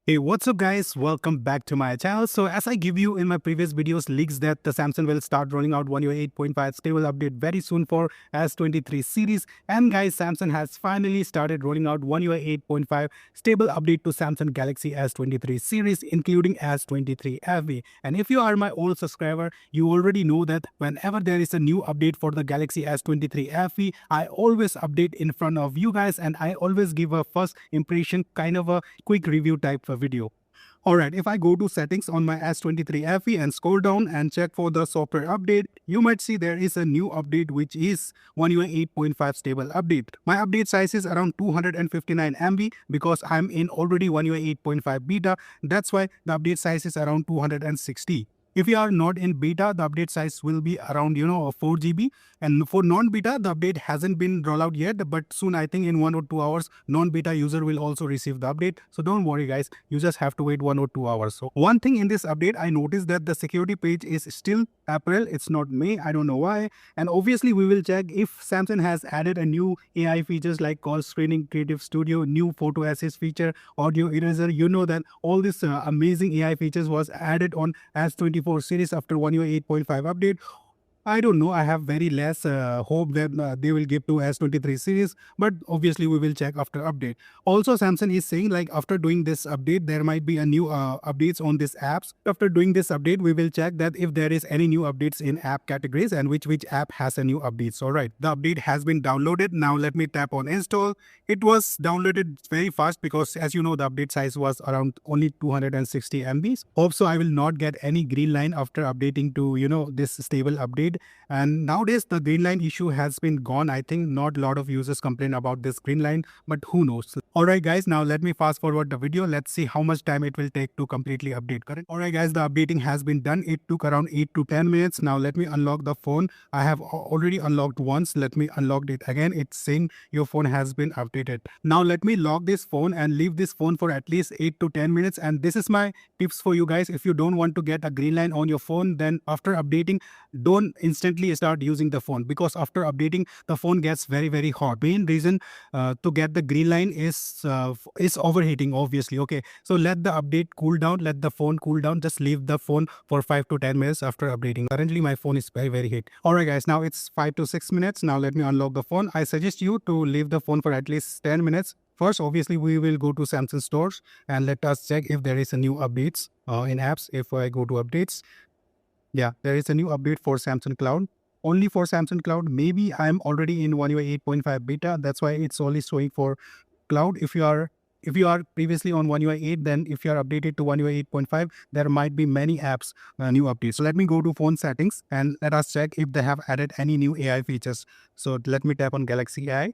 Hey, what's up guys? Welcome back to my channel. So as I give you in my previous videos leaks that the Samsung will start rolling out One UI 8.5 stable update very soon for S23 series. And guys, Samsung has finally started rolling out One UI 8.5 stable update to Samsung Galaxy S23 series, including S23 Fe. And if you are my old subscriber, you already know that whenever there is a new update for the Galaxy S23 Fe, I always update in front of you guys and I always give a first impression kind of a quick review type of video. Alright, if I go to settings on my S23 Fe and scroll down and check for the software update, you might see there is a new update which is One UI 8.5 stable update. My update size is around 259 MB because I'm in already One UI 8.5 beta. That's why the update size is around 260. If you are not in beta, the update size will be around 4 GB. And for non-beta, the update hasn't been rolled out yet, but soon I think in 1 or 2 hours, non-beta user will also receive the update. So don't worry guys, you just have to wait 1 or 2 hours. So one thing in this update, I noticed that the security page is still April, it's not May, I don't know why. And obviously we will check if Samsung has added a new AI features like call screening, creative studio, new photo assist feature, audio eraser. You know that all this amazing AI features was added on S24 series after One UI 8.5 update. I don't know. I have very less hope that they will give to S23 series, but obviously we will check after update. Also, Samsung is saying like after doing this update, there might be a new updates on these apps. After doing this update, we will check that if there is any new updates in app categories and which app has a new updates. All right, the update has been downloaded. Now let me tap on install. It was downloaded very fast because as you know, the update size was around only 260 MBs. Hope so I will not get any green line after updating to this stable update. And nowadays the green line issue has been gone. I think not a lot of users complain about this green line, but who knows. Alright guys, now let me fast forward the video. Let's see how much time it will take to completely update. Correct. Alright guys, the updating has been done. It took around 8 to 10 minutes. Now let me unlock the phone. I have already unlocked once. Let me unlock it again. It's saying your phone has been updated. Now let me lock this phone and leave this phone for at least 8 to 10 minutes. And this is my tips for you guys. If you don't want to get a green line on your phone, then after updating, don't instantly start using the phone, because after updating the phone gets very hot. Main reason to get the green line is overheating, obviously. Okay, so let the update cool down, let the phone cool down, just leave the phone for 5 to 10 minutes after updating. Currently my phone is very hot. All right guys, now it's 5 to 6 minutes. Now let me unlock the phone. I suggest you to leave the phone for at least 10 minutes. First, obviously, we will go to Samsung stores and let us check if there is a new updates in apps. If I go to updates, yeah, there is a new update for Samsung Cloud. Only for Samsung Cloud. Maybe I'm already in One UI 8.5 beta. That's why it's only showing for Cloud. If you are previously on One UI 8, then if you are updated to One UI 8.5, there might be many apps new updates. So let me go to phone settings and let us check if they have added any new AI features. So let me tap on Galaxy AI.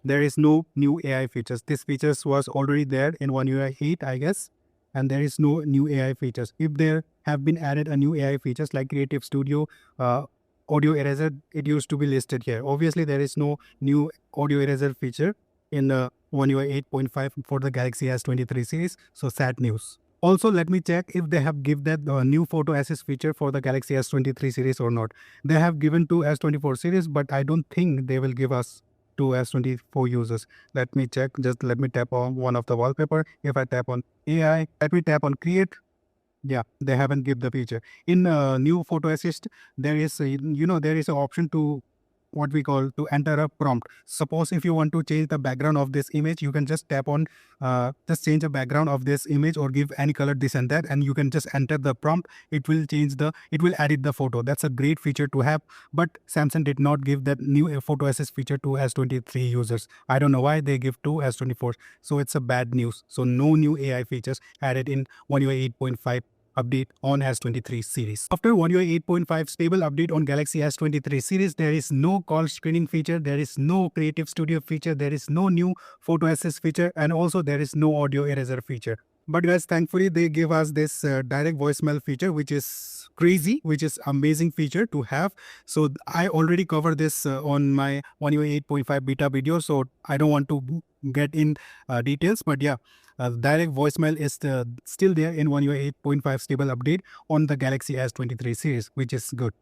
There is no new AI features. This features was already there in One UI 8, I guess. And there is no new AI features. If there have been added a new AI features like Creative Studio, Audio Eraser, it used to be listed here. Obviously, there is no new Audio Eraser feature in the One UI 8.5 for the Galaxy S23 series. So sad news. Also, let me check if they have given that new photo assist feature for the Galaxy S23 series or not. They have given to S24 series, but I don't think they will give us to S24 users. Let me check. Just let me tap on one of the wallpaper. If I tap on AI, let me tap on create. Yeah, they haven't give the feature. In new photo assist, there is there is an option to what we call to enter a prompt. Suppose if you want to change the background of this image, you can just tap on just change the background of this image or give any color this and that, and you can just enter the prompt. It will edit the photo. That's a great feature to have, but Samsung did not give that new photo assist feature to S23 users. I don't know why they give to S24. So it's a bad news. So no new AI features added in One UI 8.5 update on S23 series. After One UI 8.5 stable update on Galaxy S23 series, there is no call screening feature, there is no creative studio feature, there is no new photo assist feature, and also there is no audio eraser feature. But guys, thankfully they give us this direct voicemail feature, which is crazy, which is amazing feature to have. So I already covered this on my One UI 8.5 beta video, so I don't want to get in details, but yeah, direct voicemail is still there in One UI 8.5 stable update on the Galaxy S23 series, which is good.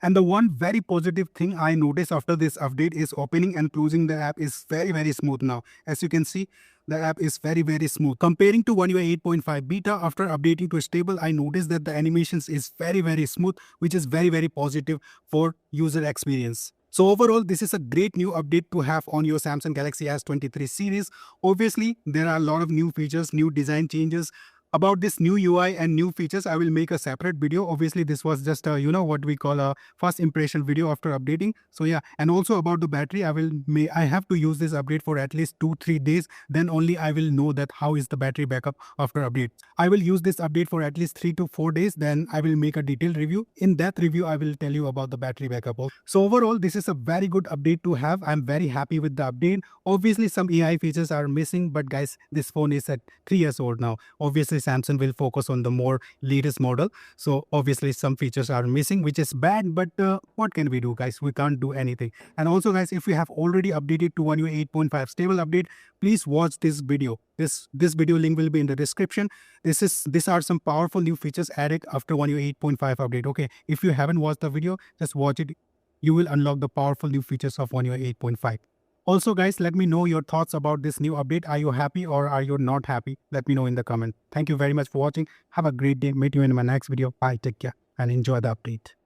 And the one very positive thing I noticed after this update is opening and closing the app is very smooth now. As you can see, the app is very smooth. Comparing to One UI 8.5 beta, after updating to stable, I noticed that the animations is very smooth, which is very positive for user experience. So overall, this is a great new update to have on your Samsung Galaxy S23 series. Obviously, there are a lot of new features, new design changes. About this new UI and new features, I will make a separate video. Obviously, this was just a, what we call a first impression video after updating. So yeah, and also about the battery, I have to use this update for at least 2-3 days. Then only I will know that how is the battery backup after update. I will use this update for at least 3 to 4 days. Then I will make a detailed review. In that review, I will tell you about the battery backup. So overall, this is a very good update to have. I'm very happy with the update. Obviously, some AI features are missing, but guys, this phone is at 3 years old now. Obviously, Samsung will focus on the more latest model. So obviously, some features are missing, which is bad, but what can we do, guys? We can't do anything. And also, guys, if you have already updated to One UI 8.5 stable update, please watch this video. This video link will be in the description. These are some powerful new features added after One UI 8.5 update. Okay, if you haven't watched the video, just watch it. You will unlock the powerful new features of One UI 8.5. Also, guys, let me know your thoughts about this new update. Are you happy or are you not happy? Let me know in the comment. Thank you very much for watching. Have a great day. Meet you in my next video. Bye. Take care and enjoy the update.